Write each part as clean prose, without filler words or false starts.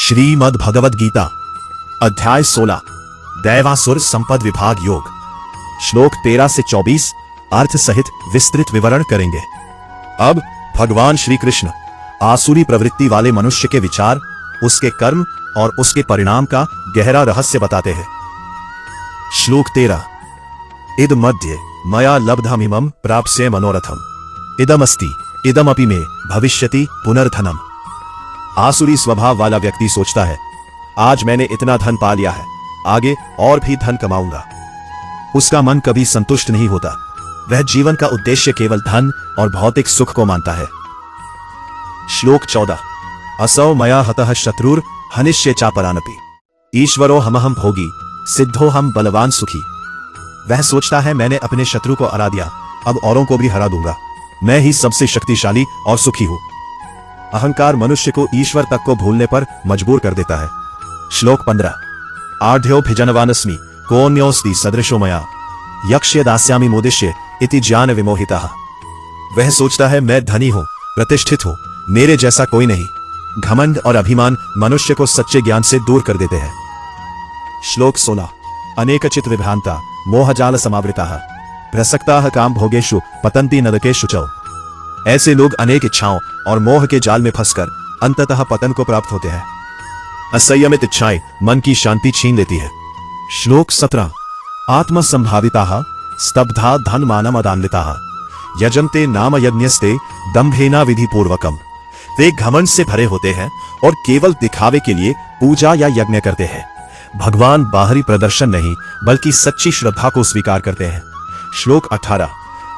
श्रीमद् भगवद गीता अध्याय 16 दैवासुर संपद विभाग योग श्लोक 13 से 24 अर्थ सहित विस्तृत विवरण करेंगे। अब भगवान श्री कृष्ण आसुरी प्रवृत्ति वाले मनुष्य के विचार, उसके कर्म और उसके परिणाम का गहरा रहस्य बताते हैं। श्लोक 13 इद मध्य मया लब्धमिमं प्राप्स्ये मनोरथम इदमस्ति इदमपि मे भविष्यति पुनर्धनम। आसुरी स्वभाव वाला व्यक्ति सोचता है, आज मैंने इतना धन पा लिया है, आगे और भी धन कमाऊंगा। उसका मन कभी संतुष्ट नहीं होता। वह जीवन का उद्देश्य केवल धन और भौतिक सुख को मानता है। श्लोक 14 असौ मया हतः शत्रुर हनिष्ये चापरानपि ईश्वरो हमहम भोगी सिद्धो हम बलवान सुखी। वह सोचता है, मैंने अपने शत्रु को हरा दिया, अब औरों को भी हरा दूंगा। मैं ही सबसे शक्तिशाली और सुखी हूं। अहंकार मनुष्य को ईश्वर तक को भूलने पर मजबूर कर देता है। श्लोक 15 आढ़्योऽभिजनवानस्मि कोऽन्योऽस्ति सदृशो मया यक्ष्ये दास्यामि मोदिष्ये इति ज्ञान विमोहितः। वह सोचता है, मैं धनी हूं, प्रतिष्ठित हूं, मेरे जैसा कोई नहीं। घमंड और अभिमान मनुष्य को सच्चे ज्ञान से दूर कर देते हैं। श्लोक 16 अनेकचित् विभ्रांता मोहजाल समावृताः प्रसक्ताः काम भोगेषु पतन्ति नरकेषु च। ऐसे लोग अनेक इच्छाओं और मोह के जाल में फंसकर अंततः पतन को प्राप्त होते हैं। असंयमित इच्छाएं मन की शांति छीन लेती है। श्लोक 17 आत्मसंभाविताः स्तब्धा धनमानमदान्विताः यजन्ते नाम यज्ञस्ते दम्भेना विधिपूर्वकम। वे घमंड से भरे होते हैं और केवल दिखावे के लिए पूजा या यज्ञ करते हैं। भगवान बाहरी प्रदर्शन नहीं बल्कि सच्ची श्रद्धा को स्वीकार करते हैं। श्लोक 18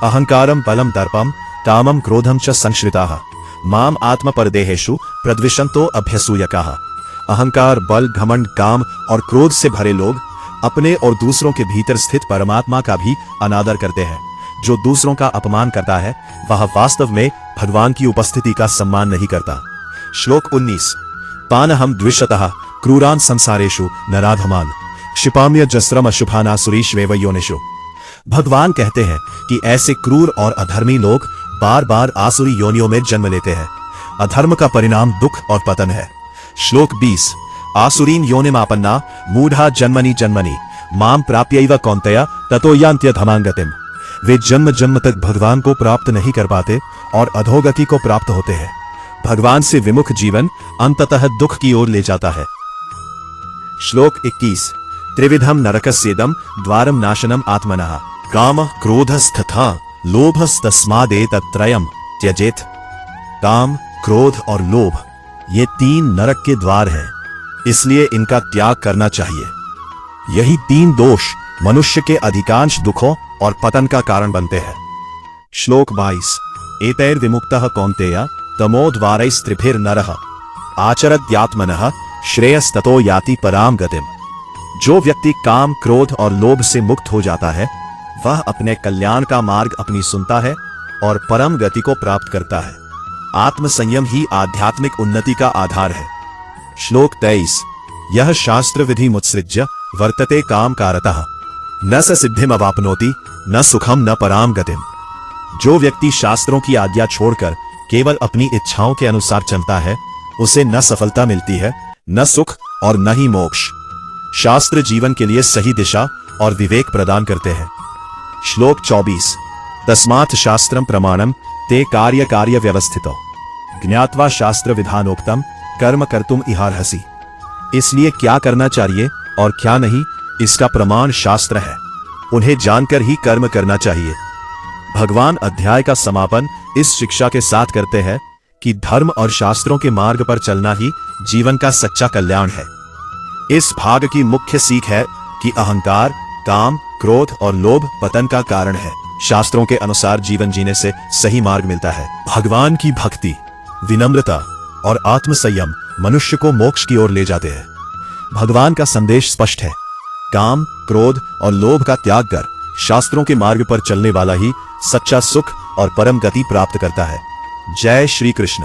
अहंकारम बलम दर्पम कामम क्रोधम च संश्रिताः माम आत्मपरदेहेषु प्रद्विषन्तो अभ्यसूयकाः। अहंकार, बल, घमंड, काम और क्रोध से भरे लोग अपने और दूसरों के भीतर स्थित परमात्मा का भी अनादर करते हैं। जो दूसरों का अपमान करता है वह वास्तव में भगवान की उपस्थिति का सम्मान नहीं करता। श्लोक 19 पानहम द्विषतः क्रूरान संसारेषु नराधमान क्षिपाम्य जस्रम अशुभानासुरीष्वेव योनिषु। भगवान कहते हैं कि ऐसे क्रूर और अधर्मी लोग बार बार आसुरी योनियों में जन्म लेते हैं। अधर्म का परिणाम दुख और पतन है। श्लोक 20 आसुरीन योनिमापन्ना मूढ़ा जन्मनि जन्मनि माम प्राप्यैव कौन्तेय ततो यान्त्यधमांगतिम। वे जन्म जन्म तक भगवान को प्राप्त नहीं कर पाते और अधोगति को प्राप्त होते हैं। भगवान से विमुख जीवन अंततः दुख की ओर ले जाता है। श्लोक 21 त्रिविधम नरकस्येदम द्वारम नाशनम आत्मनः काम क्रोधस्तथा लोभस्तस्मादेतत्त्रयम् त्यजेत। काम, क्रोध और लोभ ये तीन नरक के द्वार हैं, इसलिए इनका त्याग करना चाहिए। यही तीन दोष मनुष्य के अधिकांश दुखों और पतन का कारण बनते हैं। श्लोक 22 एतैर्विमुक्तः कौन्तेय तमोद्वारैस्त्रिभिर्नरः आचरत्यात्मनः श्रेयस्ततो याति पराम गतिम। जो व्यक्ति काम, क्रोध और लोभ से मुक्त हो जाता है वह अपने कल्याण का मार्ग अपनी सुनता है और परम गति को प्राप्त करता है। आत्म संयम ही आध्यात्मिक उन्नति का आधार है। श्लोक 23 यह शास्त्र विधि मुत्सृज्य वर्तते काम कारतः न स सिद्धिम अवाप्नोति न सुखम न पराम गतिम। जो व्यक्ति शास्त्रों की आज्ञा छोड़कर केवल अपनी इच्छाओं के अनुसार चलता है उसे न सफलता मिलती है, न सुख और न ही मोक्ष। शास्त्र जीवन के लिए सही दिशा और विवेक प्रदान करते हैं। श्लोक 24 तस्मात् शास्त्रम प्रमाणम ते कार्य कार्य व्यवस्थितो ज्ञात्वा शास्त्र विधानोक्तम कर्म कर्तुम इहार्हसि। इसलिए क्या करना चाहिए और क्या नहीं, इसका प्रमाण शास्त्र है। उन्हें जानकर ही कर्म करना चाहिए। भगवान अध्याय का समापन इस शिक्षा के साथ करते हैं कि धर्म और शास्त्रों के मार्ग पर चलना ही जीवन का सच्चा कल्याण है। इस भाग की मुख्य सीख है कि अहंकार, काम, क्रोध और लोभ पतन का कारण है। शास्त्रों के अनुसार जीवन जीने से सही मार्ग मिलता है। भगवान की भक्ति, विनम्रता और आत्मसंयम मनुष्य को मोक्ष की ओर ले जाते हैं। भगवान का संदेश स्पष्ट है, काम, क्रोध और लोभ का त्याग कर शास्त्रों के मार्ग पर चलने वाला ही सच्चा सुख और परम गति प्राप्त करता है। जय श्री कृष्ण।